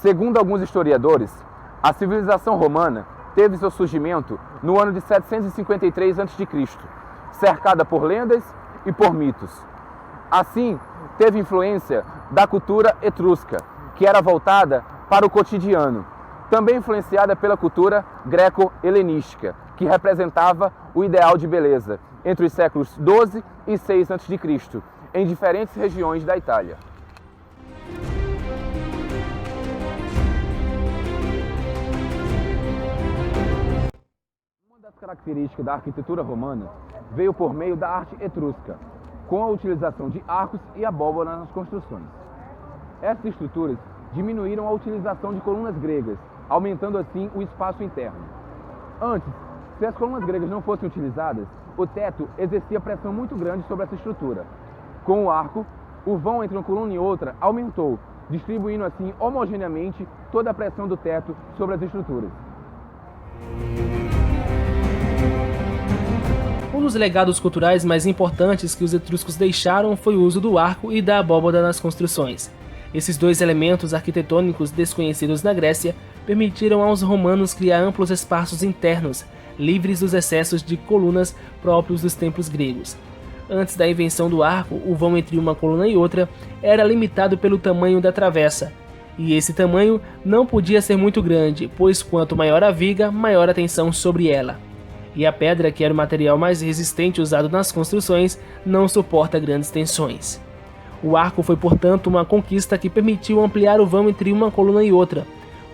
Segundo alguns historiadores, a civilização romana teve seu surgimento no ano de 753 a.C., cercada por lendas e por mitos. Assim, teve influência da cultura etrusca, que era voltada para o cotidiano, também influenciada pela cultura greco-helenística, que representava o ideal de beleza, entre os séculos 12 e 6 a.C., em diferentes regiões da Itália. Uma das características da arquitetura romana veio por meio da arte etrusca, com a utilização de arcos e abóbora nas construções. Essas estruturas diminuíram a utilização de colunas gregas, aumentando assim o espaço interno. Antes, se as colunas gregas não fossem utilizadas, o teto exercia pressão muito grande sobre essa estrutura. Com o arco, o vão entre uma coluna e outra aumentou, distribuindo assim homogeneamente toda a pressão do teto sobre as estruturas. Um dos legados culturais mais importantes que os etruscos deixaram foi o uso do arco e da abóbada nas construções. Esses dois elementos arquitetônicos desconhecidos na Grécia permitiram aos romanos criar amplos espaços internos, livres dos excessos de colunas próprios dos templos gregos. Antes da invenção do arco, o vão entre uma coluna e outra era limitado pelo tamanho da travessa, e esse tamanho não podia ser muito grande, pois quanto maior a viga, maior a tensão sobre ela. E a pedra, que era o material mais resistente usado nas construções, não suporta grandes tensões. O arco foi, portanto, uma conquista que permitiu ampliar o vão entre uma coluna e outra,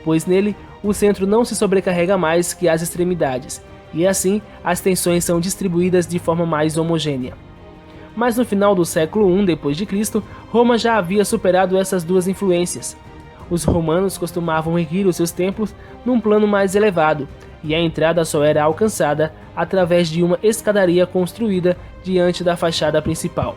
pois nele o centro não se sobrecarrega mais que as extremidades, e assim as tensões são distribuídas de forma mais homogênea. Mas no final do século I d.C., Roma já havia superado essas duas influências. Os romanos costumavam erguer os seus templos num plano mais elevado, e a entrada só era alcançada através de uma escadaria construída diante da fachada principal.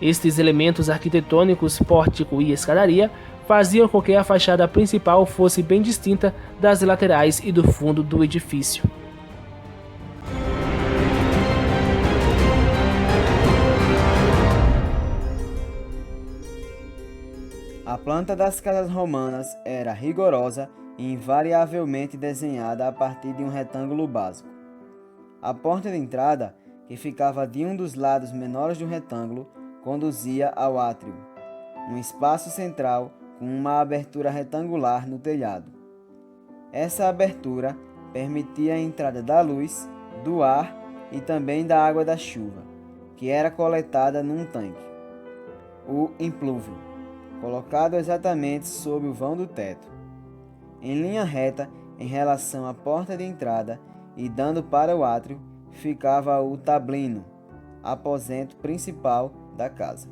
Estes elementos arquitetônicos, pórtico e escadaria, faziam com que a fachada principal fosse bem distinta das laterais e do fundo do edifício. A planta das casas romanas era rigorosa e invariavelmente desenhada a partir de um retângulo básico. A porta de entrada, que ficava de um dos lados menores do retângulo, conduzia ao átrio, um espaço central com uma abertura retangular no telhado. Essa abertura permitia a entrada da luz, do ar e também da água da chuva, que era coletada num tanque, o implúvio, colocado exatamente sob o vão do teto, em linha reta em relação à porta de entrada e dando para o átrio, ficava o tablino, aposento principal da casa.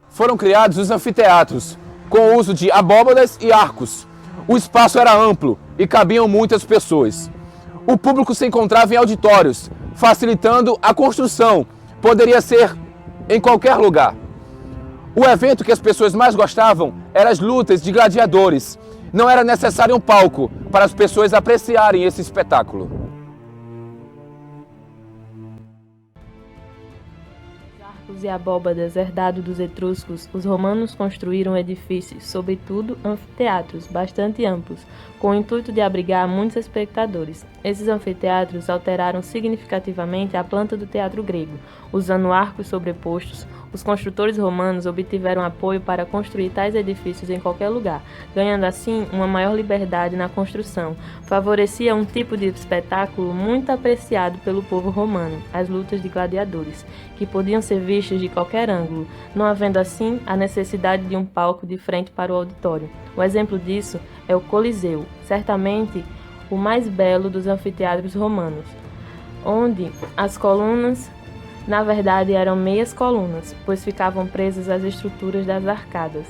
Foram criados os anfiteatros, com o uso de abóbadas e arcos. O espaço era amplo e cabiam muitas pessoas. O público se encontrava em auditórios, facilitando a construção. Poderia ser em qualquer lugar. O evento que as pessoas mais gostavam eram as lutas de gladiadores. Não era necessário um palco para as pessoas apreciarem esse espetáculo. Arcos e abóbadas herdados dos etruscos, os romanos construíram edifícios, sobretudo anfiteatros, bastante amplos, com o intuito de abrigar muitos espectadores. Esses anfiteatros alteraram significativamente a planta do teatro grego. Usando arcos sobrepostos, os construtores romanos obtiveram apoio para construir tais edifícios em qualquer lugar, ganhando assim uma maior liberdade na construção. Favorecia um tipo de espetáculo muito apreciado pelo povo romano, as lutas de gladiadores, que podiam ser vistas de qualquer ângulo, não havendo assim a necessidade de um palco de frente para o auditório. O exemplo disso é o Coliseu, certamente o mais belo dos anfiteatros romanos, onde as colunas, na verdade, eram meias colunas, pois ficavam presas às estruturas das arcadas.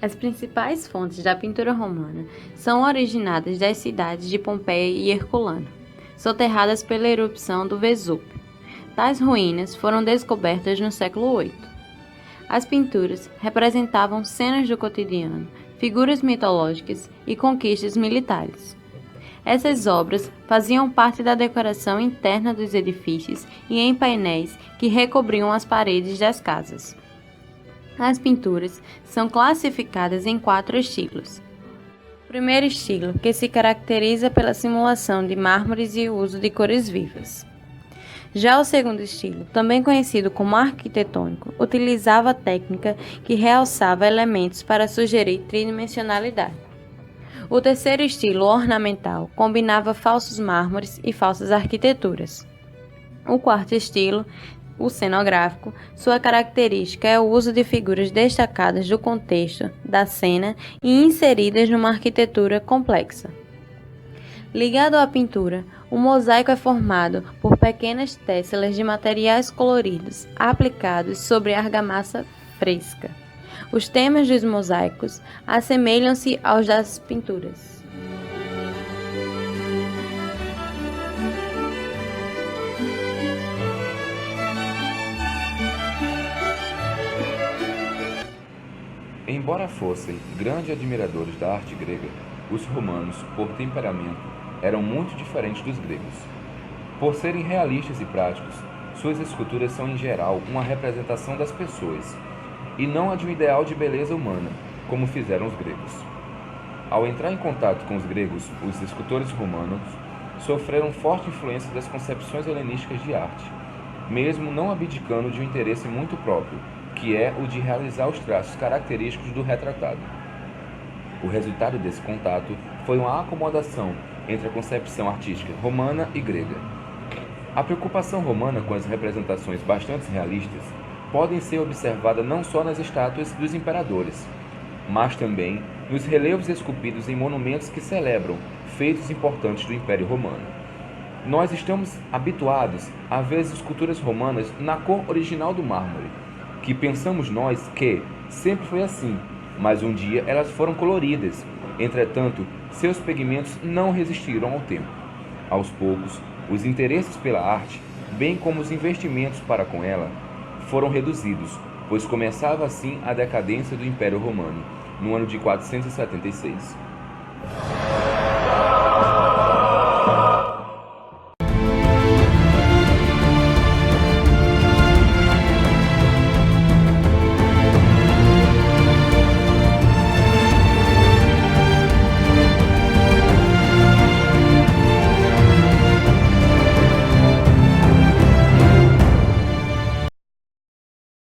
As principais fontes da pintura romana são originadas das cidades de Pompeia e Herculano, soterradas pela erupção do Vesúvio. Tais ruínas foram descobertas no século VIII. As pinturas representavam cenas do cotidiano, figuras mitológicas e conquistas militares. Essas obras faziam parte da decoração interna dos edifícios e em painéis que recobriam as paredes das casas. As pinturas são classificadas em 4 estilos. O primeiro estilo, que se caracteriza pela simulação de mármores e o uso de cores vivas. Já o segundo estilo, também conhecido como arquitetônico, utilizava a técnica que realçava elementos para sugerir tridimensionalidade. O terceiro estilo, ornamental, combinava falsos mármores e falsas arquiteturas. O quarto estilo, o cenográfico, sua característica é o uso de figuras destacadas do contexto da cena e inseridas numa arquitetura complexa. Ligado à pintura, o mosaico é formado por pequenas tésselas de materiais coloridos aplicados sobre argamassa fresca. Os temas dos mosaicos assemelham-se aos das pinturas. Embora fossem grandes admiradores da arte grega, os romanos, por temperamento, eram muito diferentes dos gregos. Por serem realistas e práticos, suas esculturas são em geral uma representação das pessoas, e não a de um ideal de beleza humana, como fizeram os gregos. Ao entrar em contato com os gregos, os escultores romanos sofreram forte influência das concepções helenísticas de arte, mesmo não abdicando de um interesse muito próprio, que é o de realizar os traços característicos do retratado. O resultado desse contato foi uma acomodação entre a concepção artística romana e grega. A preocupação romana com as representações bastante realistas podem ser observadas não só nas estátuas dos imperadores, mas também nos relevos esculpidos em monumentos que celebram feitos importantes do Império Romano. Nós estamos habituados a ver as esculturas romanas na cor original do mármore, que pensamos nós que sempre foi assim, mas um dia elas foram coloridas. Entretanto, seus pigmentos não resistiram ao tempo. Aos poucos, os interesses pela arte, bem como os investimentos para com ela, foram reduzidos, pois começava assim a decadência do Império Romano, no ano de 476.